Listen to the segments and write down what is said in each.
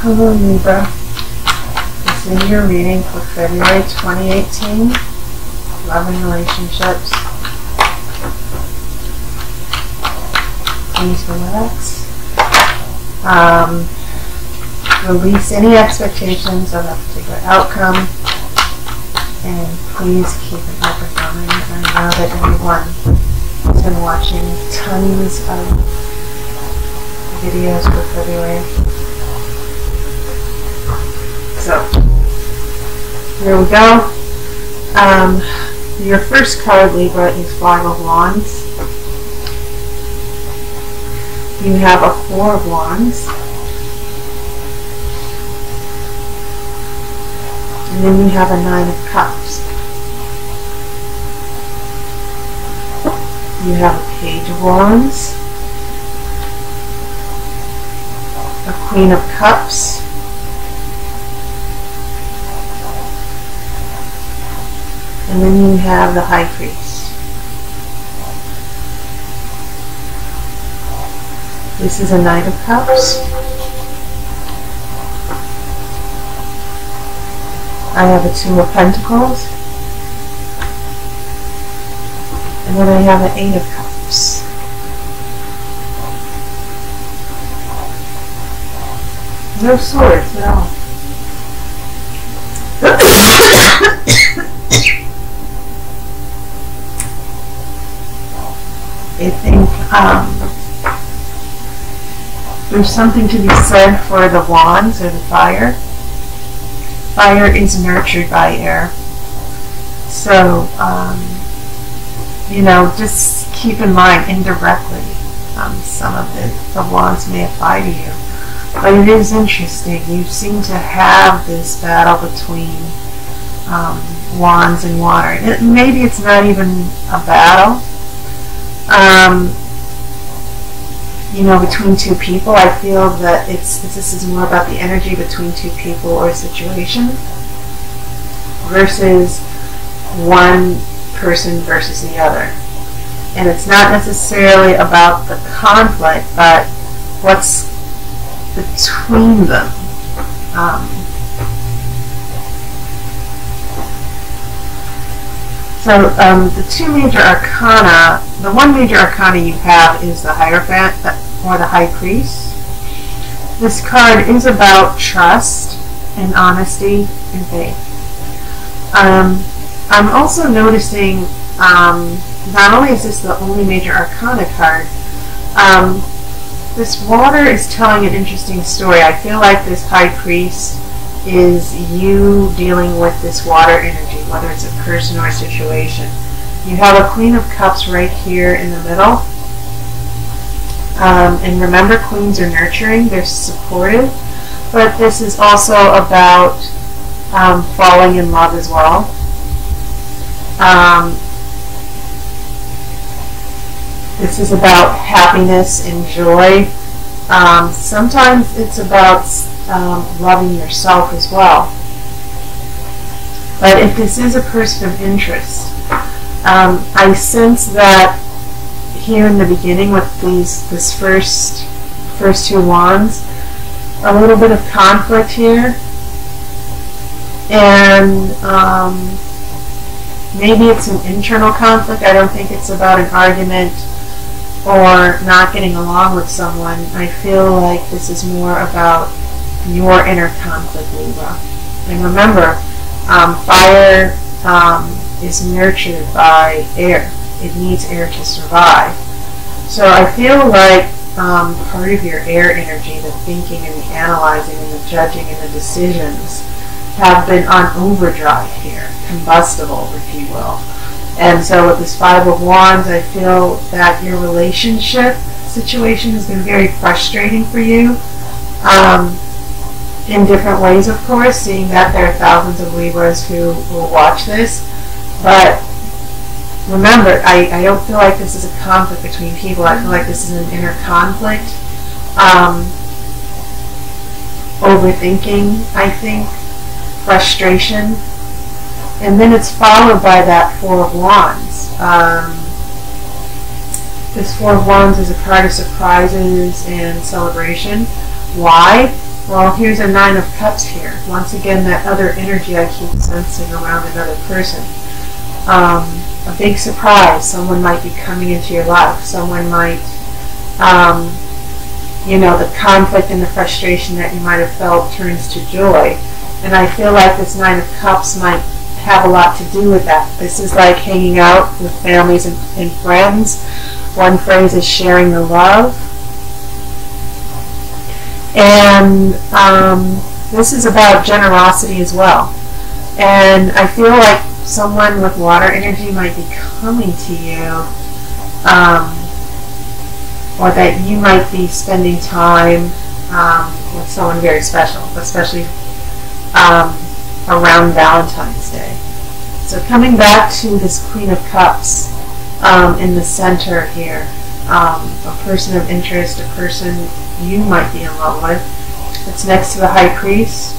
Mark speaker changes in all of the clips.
Speaker 1: Hello Libra, this is your reading for February 2018, love and relationships. Please relax. Release any expectations of a particular outcome, and please keep an open mind. I know that everyone has been watching tons of videos for February. So, here we go. Your first card, Libra, is Five of Wands. You have a Four of Wands. And then you have a Nine of Cups. You have a Page of Wands. A Queen of Cups. And then you have the High Priest. This is a Knight of Cups. I have a Two of Pentacles. And then I have an Eight of Cups. No swords at all. I think there's something to be said for the wands or the fire. Fire is nurtured by air. So, you know, just keep in mind indirectly some of the wands may apply to you. But it is interesting. You seem to have this battle between wands and water. Maybe it's not even a battle. You know, between two people. I feel that this is more about the energy between two people or a situation versus one person versus the other. And it's not necessarily about the conflict, but what's between them. So the two major arcana, the one major arcana you have is the Hierophant or the High Priest. This card is about trust and honesty and faith. I'm also noticing not only is this the only major arcana card, this water is telling an interesting story. I feel like this High Priest is you dealing with this water energy, whether it's a person or a situation. You have a Queen of Cups right here in the middle. And remember, queens are nurturing, they're supportive, but this is also about falling in love as well. This is about happiness and joy. Sometimes it's about loving yourself as well. But if this is a person of interest, I sense that here in the beginning with this first two wands, a little bit of conflict here, and maybe it's an internal conflict. I don't think it's about an argument or not getting along with someone. I feel like this is more about your inner conflict, Libra. And remember, fire is nurtured by air. It needs air to survive. So I feel like part of your air energy, the thinking and the analyzing and the judging and the decisions, have been on overdrive here, combustible, if you will. And so with this Five of Wands, I feel that your relationship situation has been very frustrating for you. In different ways, of course, seeing that there are thousands of Libras who will watch this. But remember, I don't feel like this is a conflict between people. I feel like this is an inner conflict. Overthinking, I think. Frustration. And then it's followed by that Four of Wands. This Four of Wands is a card of surprises and celebration. Why? Well, here's a Nine of Cups here. Once again, that other energy I keep sensing around another person. A big surprise. Someone might be coming into your life. Someone might, you know, the conflict and the frustration that you might have felt turns to joy. And I feel like this Nine of Cups might have a lot to do with that. This is like hanging out with families and friends. One phrase is sharing the love. And this is about generosity as well. And I feel like someone with water energy might be coming to you, or that you might be spending time with someone very special, especially around Valentine's Day. So coming back to this Queen of Cups in the center here, a person of interest, a person you might be in love with. It's next to the High Priest.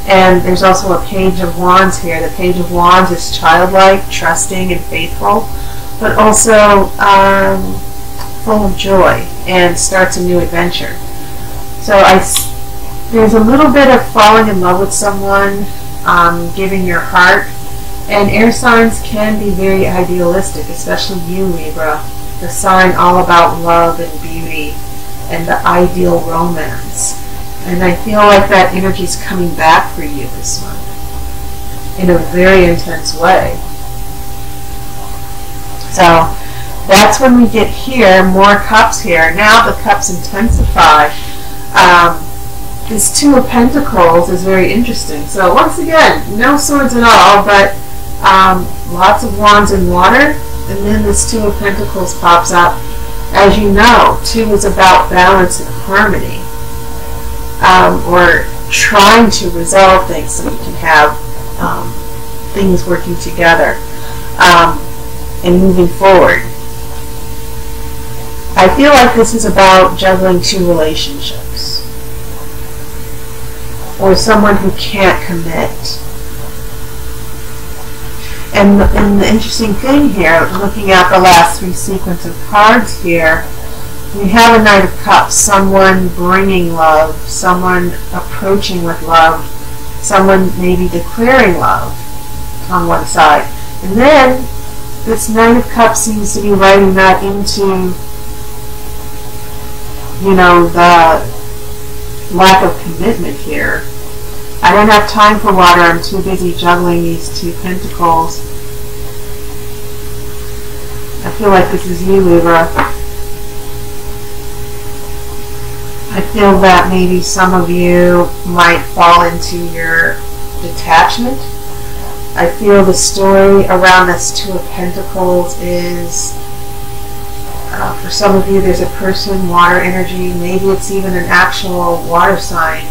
Speaker 1: And there's also a Page of Wands here. The Page of Wands is childlike, trusting, and faithful, but also full of joy and starts a new adventure. So there's a little bit of falling in love with someone, giving your heart. And air signs can be very idealistic, especially you, Libra, the sign all about love and beauty and the ideal romance. And I feel like that energy is coming back for you this month in a very intense way. So that's when we get here, more cups here. Now the cups intensify. This Two of Pentacles is very interesting. So once again, no swords at all, but lots of wands and water. And then this Two of Pentacles pops up. As you know, two is about balance and harmony. Or trying to resolve things so you can have things working together and moving forward. I feel like this is about juggling two relationships, or someone who can't commit. And the interesting thing here, looking at the last three sequence of cards here, we have a Knight of Cups, someone bringing love, someone approaching with love, someone maybe declaring love on one side. And then this Knight of Cups seems to be writing that into, you know, the lack of commitment here. I don't have time for water, I'm too busy juggling these two pentacles. I feel like this is you, Libra. I feel that maybe some of you might fall into your detachment. I feel the story around this Two of Pentacles is, for some of you, there's a person, water energy, maybe it's even an actual water sign,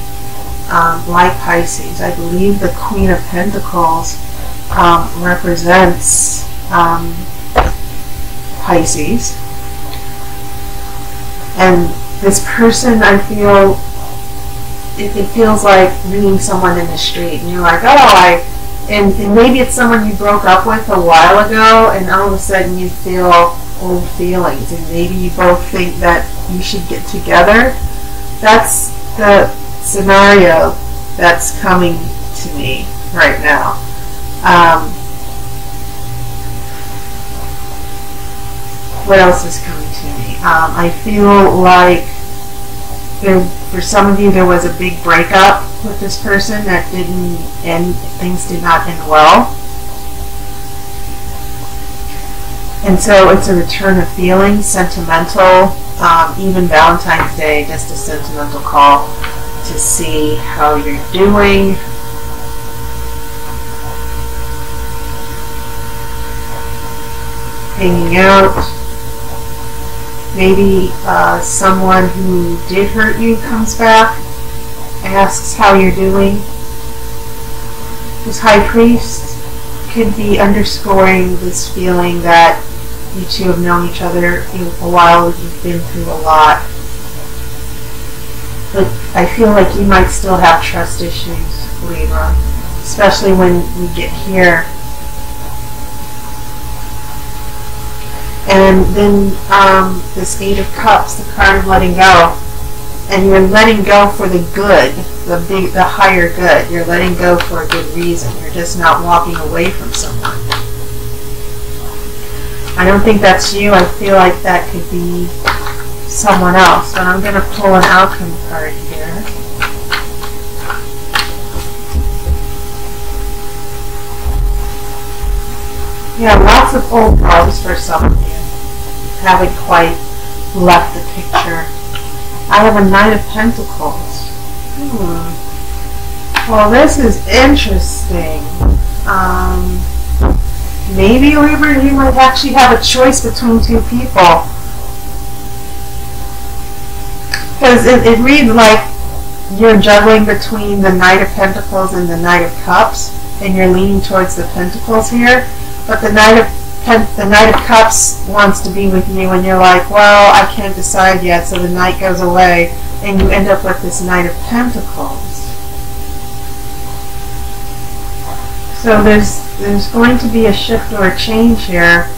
Speaker 1: like Pisces. I believe the Queen of Pentacles represents Pisces. And this person, I feel, it feels like meeting someone in the street, and you're like, oh, and maybe it's someone you broke up with a while ago, and all of a sudden you feel old feelings, and maybe you both think that you should get together. That's the scenario that's coming to me right now. What else is coming to me? I feel like for some of you there was a big breakup with this person that didn't end, things did not end well. And so it's a return of feelings, sentimental, even Valentine's Day, just a sentimental call to see how you're doing. Hanging out. Maybe someone who did hurt you comes back, asks how you're doing. This High Priest could be underscoring this feeling that you two have known each other a while, you've been through a lot. But I feel like you might still have trust issues, Libra, especially when we get here. And then this Eight of Cups, the card of letting go. and you're letting go for the good, the higher good. You're letting go for a good reason. You're just not walking away from someone. I don't think that's you. I feel like that could be someone else. But I'm going to pull an outcome card here. Yeah, lots of old loves for some of you. Haven't quite left the picture. I have a Knight of Pentacles. Well, this is interesting. Maybe, Libra, you might actually have a choice between two people. Because it reads like you're juggling between the Knight of Pentacles and the Knight of Cups, and you're leaning towards the Pentacles here. But the Knight of Cups wants to be with you, and you're like, well, I can't decide yet, so the Knight goes away, and you end up with this Knight of Pentacles. So there's going to be a shift or a change here.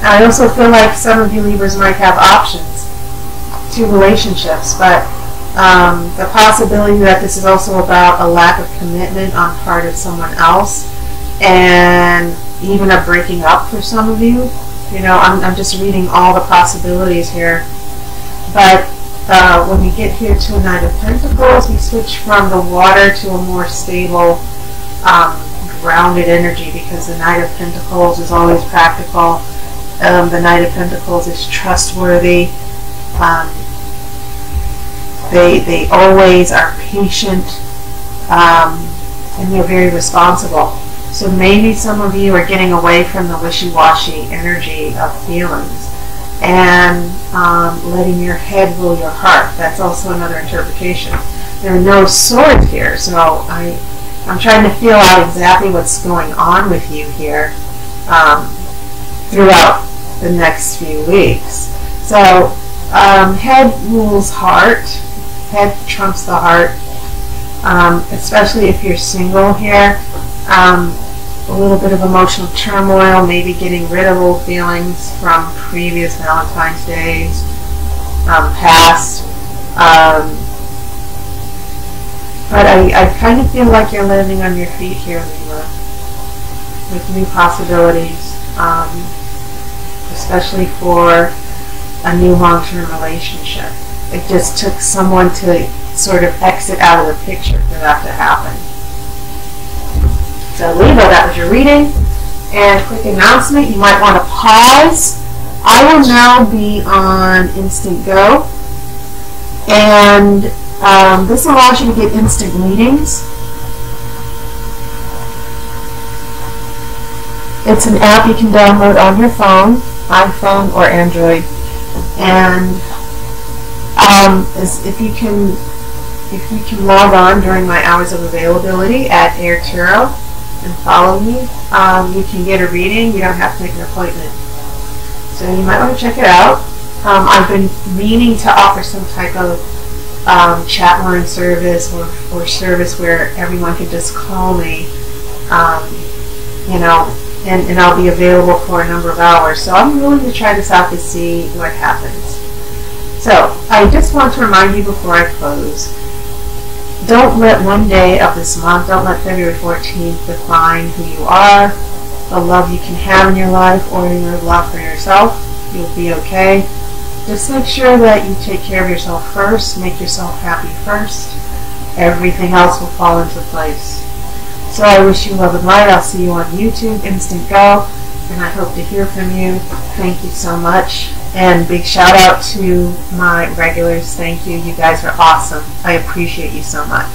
Speaker 1: I also feel like some of you Libras might have options to relationships, but the possibility that this is also about a lack of commitment on part of someone else, and even a breaking up for some of you. You know, I'm just reading all the possibilities here. But when we get here to a Knight of Pentacles, we switch from the water to a more stable, grounded energy, because the Knight of Pentacles is always practical. The Knight of Pentacles is trustworthy. They always are patient, and they're very responsible. So maybe some of you are getting away from the wishy-washy energy of feelings and letting your head rule your heart. That's also another interpretation. There are no swords here, so I'm trying to feel out exactly what's going on with you here throughout the next few weeks. So head rules heart. Head trumps the heart, especially if you're single here. A little bit of emotional turmoil, maybe getting rid of old feelings from previous Valentine's days, past. But I kind of feel like you're landing on your feet here, Libra, with new possibilities, especially for a new long-term relationship. It just took someone to sort of exit out of the picture for that to happen. So Libra, that was your reading. And quick announcement, you might want to pause. I will now be on Instant Go. And this allows you to get instant readings. It's an app you can download on your phone, iPhone or Android. And if you can log on during my hours of availability at Aire Tarot and follow me, you can get a reading. You don't have to make an appointment. So you might want to check it out. I've been meaning to offer some type of chat line service or service where everyone can just call me, you know, and I'll be available for a number of hours. So I'm willing to try this out to see what happens. So I just want to remind you before I close, don't let one day of this month, don't let February 14th define who you are, the love you can have in your life, or your love for yourself. You'll be okay. Just make sure that you take care of yourself first, make yourself happy first. Everything else will fall into place. So I wish you love and light. I'll see you on YouTube, Instant Go, and I hope to hear from you. Thank you so much. And big shout out to my regulars. Thank you. You guys are awesome. I appreciate you so much.